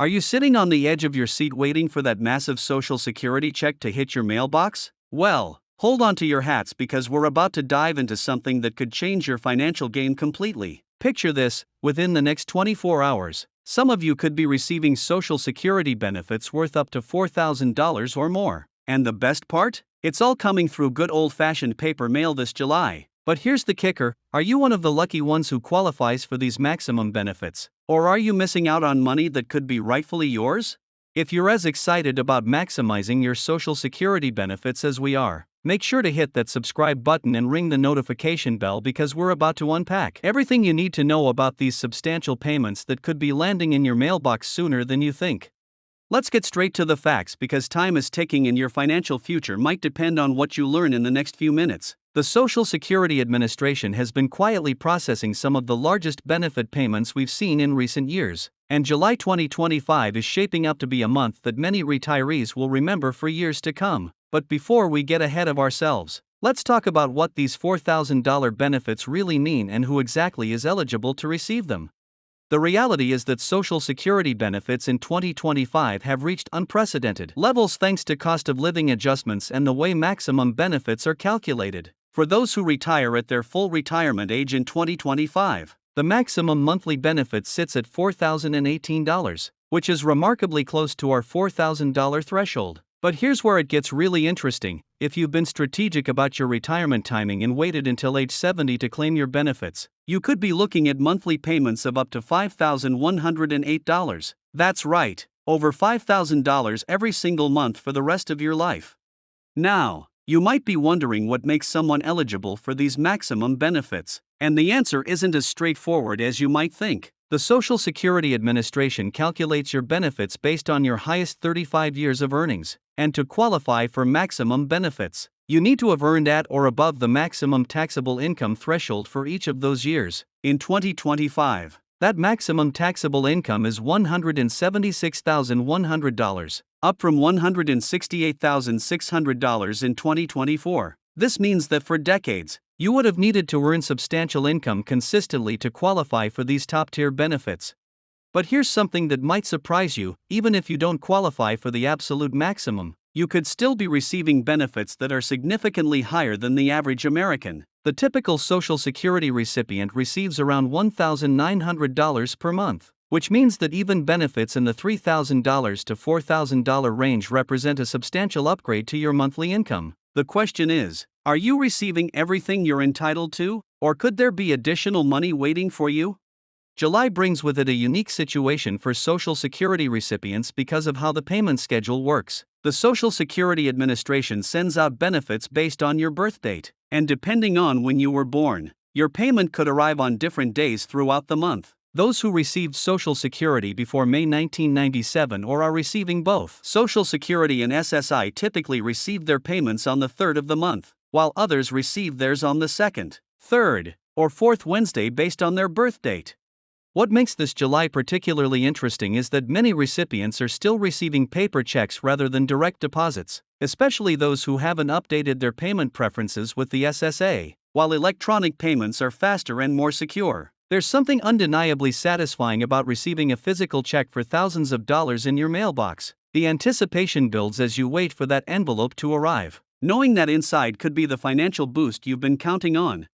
Are you sitting on the edge of your seat waiting for that massive Social Security check to hit your mailbox? Well, hold on to your hats because we're about to dive into something that could change your financial game completely. Picture this: within the next 24 hours, some of you could be receiving Social Security benefits worth up to $4,000 or more. And the best part? It's all coming through good old-fashioned paper mail this July. But here's the kicker: are you one of the lucky ones who qualifies for these maximum benefits? Or are you missing out on money that could be rightfully yours? If you're as excited about maximizing your Social Security benefits as we are, make sure to hit that subscribe button and ring the notification bell because we're about to unpack everything you need to know about these substantial payments that could be landing in your mailbox sooner than you think. Let's get straight to the facts because time is ticking and your financial future might depend on what you learn in the next few minutes. The Social Security Administration has been quietly processing some of the largest benefit payments we've seen in recent years, and July 2025 is shaping up to be a month that many retirees will remember for years to come. But before we get ahead of ourselves, let's talk about what these $4,000 benefits really mean and who exactly is eligible to receive them. The reality is that Social Security benefits in 2025 have reached unprecedented levels thanks to cost of living adjustments and the way maximum benefits are calculated. For those who retire at their full retirement age in 2025, the maximum monthly benefit sits at $4,018, which is remarkably close to our $4,000 threshold. But here's where it gets really interesting: if you've been strategic about your retirement timing and waited until age 70 to claim your benefits, you could be looking at monthly payments of up to $5,108. That's right, over $5,000 every single month for the rest of your life. Now, you might be wondering what makes someone eligible for these maximum benefits, and the answer isn't as straightforward as you might think. The Social Security Administration calculates your benefits based on your highest 35 years of earnings, and to qualify for maximum benefits, you need to have earned at or above the maximum taxable income threshold for each of those years. In 2025, that maximum taxable income is $176,100, up from $168,600 in 2024. This means that for decades, you would have needed to earn substantial income consistently to qualify for these top-tier benefits. But here's something that might surprise you: even if you don't qualify for the absolute maximum, you could still be receiving benefits that are significantly higher than the average American. The typical Social Security recipient receives around $1,900 per month, which means that even benefits in the $3,000 to $4,000 range represent a substantial upgrade to your monthly income. The question is, are you receiving everything you're entitled to, or could there be additional money waiting for you? July brings with it a unique situation for Social Security recipients because of how the payment schedule works. The Social Security Administration sends out benefits based on your birth date, and depending on when you were born, your payment could arrive on different days throughout the month. Those who received Social Security before May 1997 or are receiving both Social Security and SSI typically receive their payments on the 3rd of the month, while others receive theirs on the 2nd, 3rd, or 4th Wednesday based on their birth date. What makes this July particularly interesting is that many recipients are still receiving paper checks rather than direct deposits, especially those who haven't updated their payment preferences with the SSA. While electronic payments are faster and more secure, there's something undeniably satisfying about receiving a physical check for thousands of dollars in your mailbox. The anticipation builds as you wait for that envelope to arrive, knowing that inside could be the financial boost you've been counting on.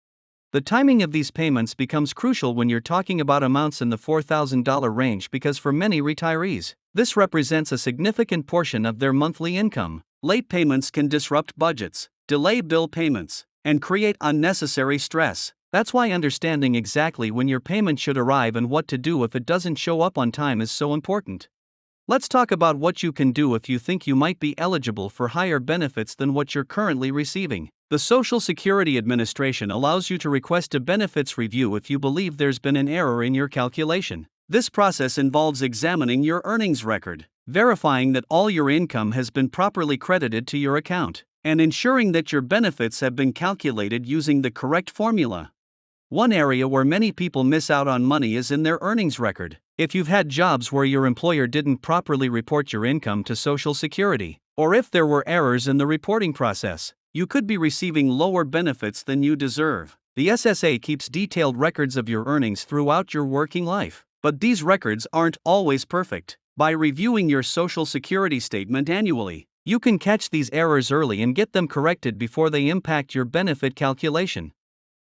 The timing of these payments becomes crucial when you're talking about amounts in the $4,000 range because for many retirees, this represents a significant portion of their monthly income. Late payments can disrupt budgets, delay bill payments, and create unnecessary stress. That's why understanding exactly when your payment should arrive and what to do if it doesn't show up on time is so important. Let's talk about what you can do if you think you might be eligible for higher benefits than what you're currently receiving. The Social Security Administration allows you to request a benefits review if you believe there's been an error in your calculation. This process involves examining your earnings record, verifying that all your income has been properly credited to your account, and ensuring that your benefits have been calculated using the correct formula. One area where many people miss out on money is in their earnings record. If you've had jobs where your employer didn't properly report your income to Social Security, or if there were errors in the reporting process, you could be receiving lower benefits than you deserve. The SSA keeps detailed records of your earnings throughout your working life, but these records aren't always perfect. By reviewing your Social Security statement annually, you can catch these errors early and get them corrected before they impact your benefit calculation.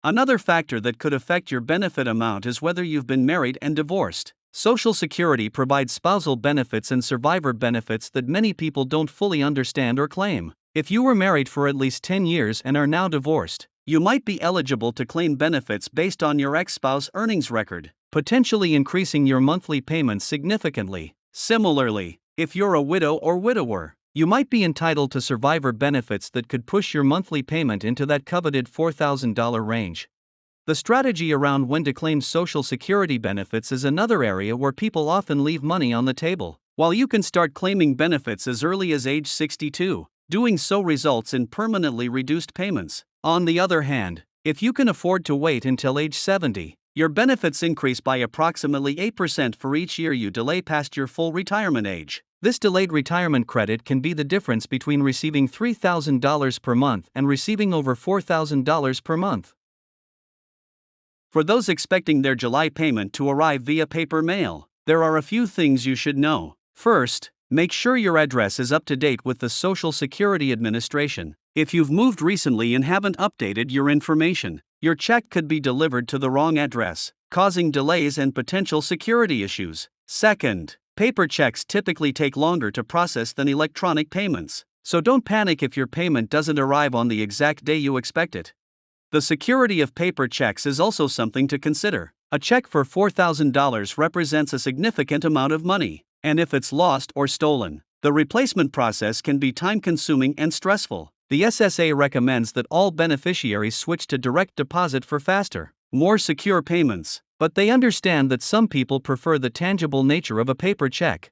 Another factor that could affect your benefit amount is whether you've been married and divorced. Social Security provides spousal benefits and survivor benefits that many people don't fully understand or claim. If you were married for at least 10 years and are now divorced, you might be eligible to claim benefits based on your ex-spouse earnings record, potentially increasing your monthly payments significantly. Similarly, if you're a widow or widower, you might be entitled to survivor benefits that could push your monthly payment into that coveted $4,000 range. The strategy around when to claim Social Security benefits is another area where people often leave money on the table. While you can start claiming benefits as early as age 62, doing so results in permanently reduced payments. On the other hand, if you can afford to wait until age 70, your benefits increase by approximately 8% for each year you delay past your full retirement age. This delayed retirement credit can be the difference between receiving $3,000 per month and receiving over $4,000 per month. For those expecting their July payment to arrive via paper mail, there are a few things you should know. First, make sure your address is up to date with the Social Security Administration. If you've moved recently and haven't updated your information, your check could be delivered to the wrong address, causing delays and potential security issues. Second, paper checks typically take longer to process than electronic payments, so don't panic if your payment doesn't arrive on the exact day you expect it. The security of paper checks is also something to consider. A check for $4,000 represents a significant amount of money, and if it's lost or stolen, the replacement process can be time-consuming and stressful. The SSA recommends that all beneficiaries switch to direct deposit for faster, more secure payments, but they understand that some people prefer the tangible nature of a paper check.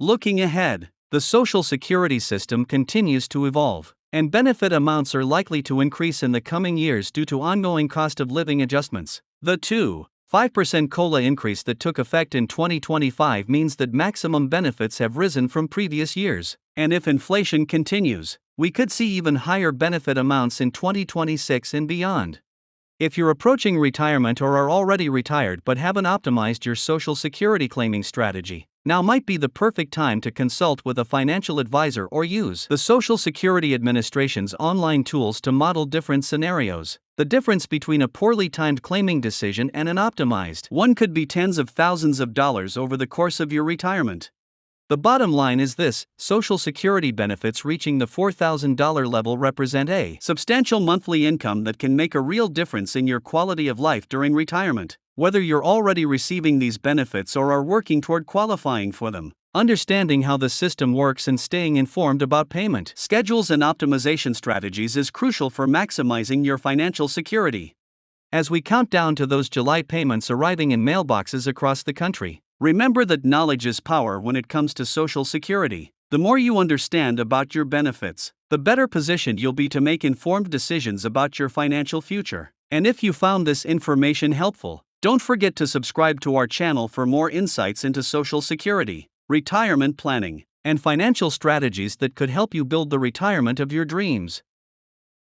Looking ahead, the Social Security system continues to evolve, and benefit amounts are likely to increase in the coming years due to ongoing cost of living adjustments. The 2.5% COLA increase that took effect in 2025 means that maximum benefits have risen from previous years, and if inflation continues, we could see even higher benefit amounts in 2026 and beyond. If you're approaching retirement or are already retired but haven't optimized your Social Security claiming strategy, now might be the perfect time to consult with a financial advisor or use the Social Security Administration's online tools to model different scenarios. The difference between a poorly timed claiming decision and an optimized one could be tens of thousands of dollars over the course of your retirement. The bottom line is this: Social Security benefits reaching the $4,000 level represent a substantial monthly income that can make a real difference in your quality of life during retirement. Whether you're already receiving these benefits or are working toward qualifying for them, understanding how the system works and staying informed about payment schedules and optimization strategies is crucial for maximizing your financial security. As we count down to those July payments arriving in mailboxes across the country, remember that knowledge is power when it comes to Social Security. The more you understand about your benefits, the better positioned you'll be to make informed decisions about your financial future. And if you found this information helpful, don't forget to subscribe to our channel for more insights into Social Security, retirement planning, and financial strategies that could help you build the retirement of your dreams.